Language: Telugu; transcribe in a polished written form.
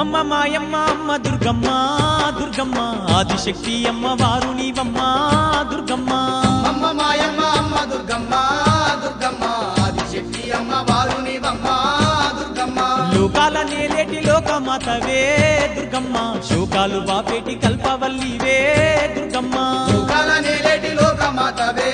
అమ్మ మాయమ్మ అమ్మ దుర్గమ్మ దుర్గమ్మ ఆదిశక్తి అమ్మ వారు నీవమ్మ దుర్గమ్మ అమ్మ మాయమ్మ అమ్మ దుర్గమ్మ దుర్గమ్మ ఆదిశక్తి అమ్మ వారు నీవమ్మ దుర్గమ్మ లోకాల నేలేటి లోకమాతవే దుర్గమ్మ శోకాలు బాపేటి కల్పవల్లివే దుర్గమ్మ లోకాల నేలేటి లోకమాతవే